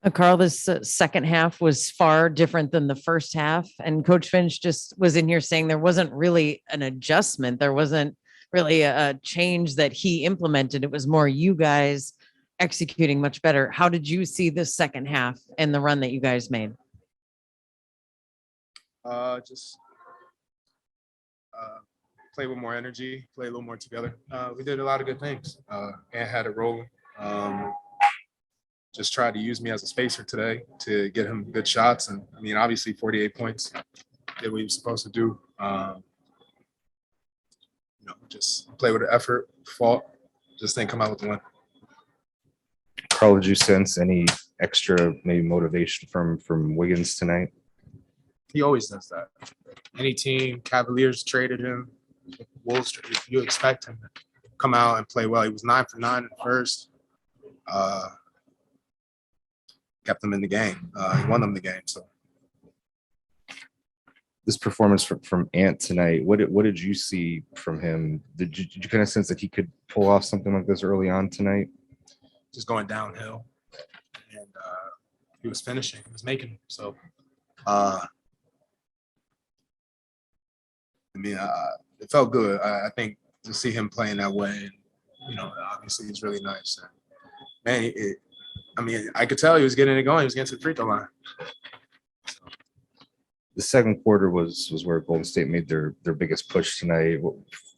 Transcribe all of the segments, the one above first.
Carl, this second half was far different than the first half. And Coach Finch just was in here saying there wasn't really an adjustment. There wasn't really a change that he implemented. It was more you guys executing much better. How did you see this second half and the run that you guys made? Just play with more energy, play a little more together. We did a lot of good things. Ant had a role. Just tried to use me as a spacer today to get him good shots. And I mean, obviously 48 points, did what he was supposed to do. Just play with the effort, fought, just didn't come out with the win. Carl, did you sense any extra maybe motivation from Wiggins tonight? He always does that. Any team, Cavaliers traded him, Wolves, you expect him to come out and play well. He was 9 for 9 in the first. Kept them in the game. He won them the game. So this performance from Ant tonight, what did you see from him? Did you kind of sense that he could pull off something like this early on tonight? Just going downhill, and he was finishing. He was making them. So, I mean, it felt good. I think to see him playing that way, and obviously it's really nice. And, man, I could tell he was getting it going. He was getting to the free throw line. The second quarter was where Golden State made their biggest push tonight.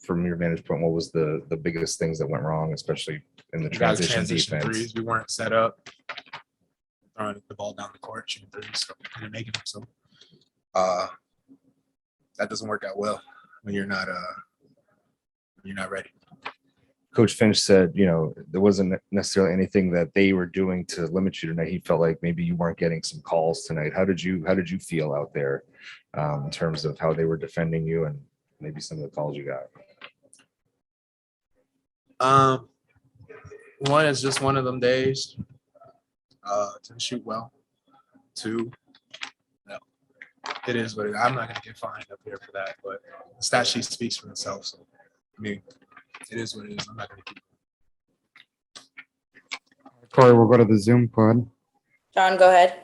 From your vantage point, what was the biggest things that went wrong, especially in the transition defense? Threes. We weren't set up. Throwing the ball down the court, shooting threes, so we couldn't make it. So that doesn't work out well when you're not ready. Coach Finch said, there wasn't necessarily anything that they were doing to limit you tonight. He felt like maybe you weren't getting some calls tonight. How did you feel out there in terms of how they were defending you and maybe some of the calls you got? One is just one of them days. To shoot well. Two, no, it is what it is. I'm not going to get fined up here for that, but the stat sheet speaks for itself. So, I mean, it is what it is. I'm not going to keep. Corey, we'll go to the Zoom pod. John, go ahead.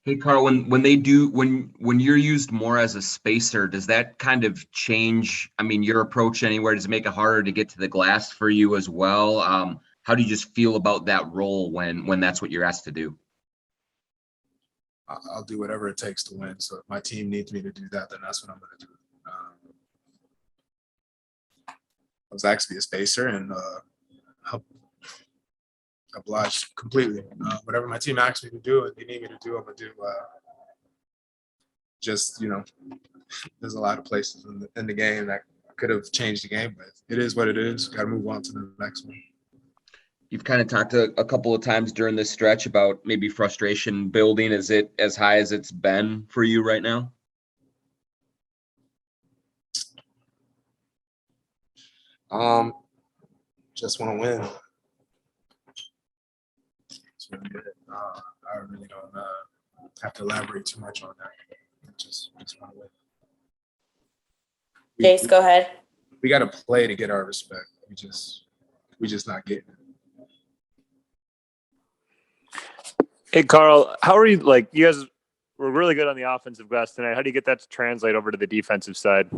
Hey, Carl, when you're used more as a spacer, does that kind of change, your approach anywhere? Does it make it harder to get to the glass for you as well? How do you just feel about that role when that's what you're asked to do? I'll do whatever it takes to win. So if my team needs me to do that, then that's what I'm going to do. I was actually a spacer and obliged completely. Whatever my team asks me to do and they need me to do, I'm going to do. There's a lot of places in the game that could have changed the game, but it is what it is. Got to move on to the next one. You've kind of talked a couple of times during this stretch about maybe frustration building. Is it as high as it's been for you right now? Just want to win. That's really it. I really don't have to elaborate too much on that. Just want to win. Jace, go ahead. We got to play to get our respect. We just not getting it. Hey, Carl, how are you? You guys were really good on the offensive glass tonight. How do you get that to translate over to the defensive side?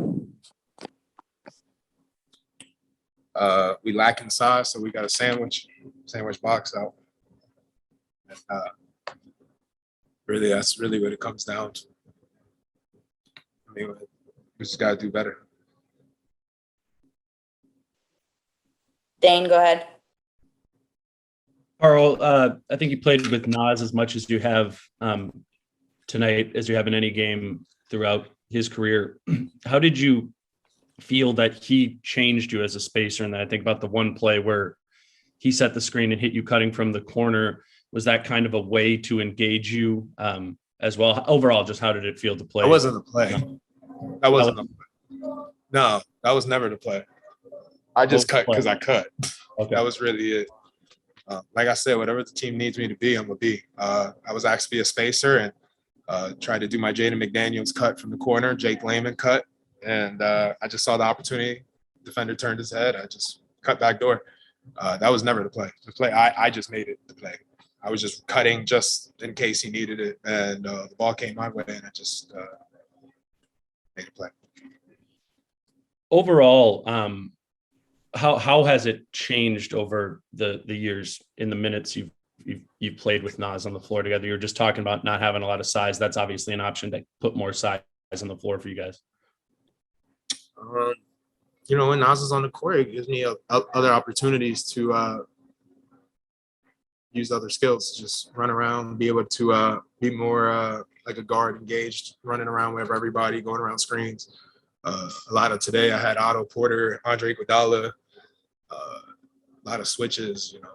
We lack in size, so we got a sandwich box out. And, really, that's really what it comes down to. I mean, we just got to do better. Dane, go ahead. Carl, I think you played with Nas as much as you have tonight, as you have in any game throughout his career. How did you feel that he changed you as a spacer? And I think about the one play where he set the screen and hit you cutting from the corner. Was that kind of a way to engage you as well? Overall, just how did it feel to play? That wasn't the play. That wasn't the play. No, that was never the play. I just cut because I cut. Okay. That was really it. Like I said, whatever the team needs me to be, I'm going to be. I was asked to be a spacer and tried to do my Jaden McDaniels cut from the corner, Jake Layman cut. And I just saw the opportunity. Defender turned his head. I just cut back door. That was never the play. The play, I just made it the play. I was just cutting just in case he needed it, and the ball came my way, and I just made a play. Overall, how has it changed over the years in the minutes you've played with Nas on the floor together? You were just talking about not having a lot of size. That's obviously an option to put more size on the floor for you guys. You know, when Nas is on the court, it gives me other opportunities to use other skills, just run around, be able to be more like a guard, engaged, running around with everybody, going around screens. A lot of today, I had Otto Porter, Andre Iguodala, a lot of switches. You know,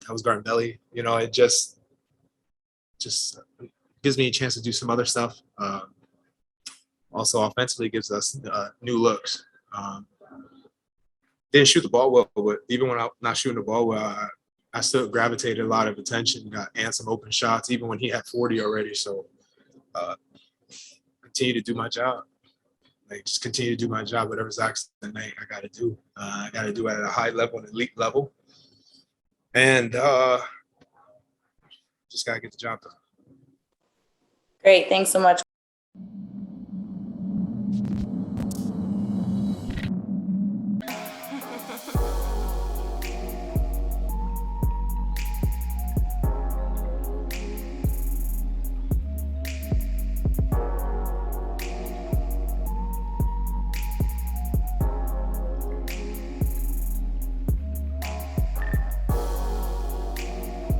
I was guarding Belly. You know, it just gives me a chance to do some other stuff. Also, offensively, gives us new looks. Didn't shoot the ball well, but even when I'm not shooting the ball well, I still gravitated a lot of attention, and some open shots, even when he had 40 already. So continue to do my job. Like, just continue to do my job, whatever Zach's tonight I got to do. I got to do it at a high level, an elite level. And just got to get the job done. Great. Thanks so much.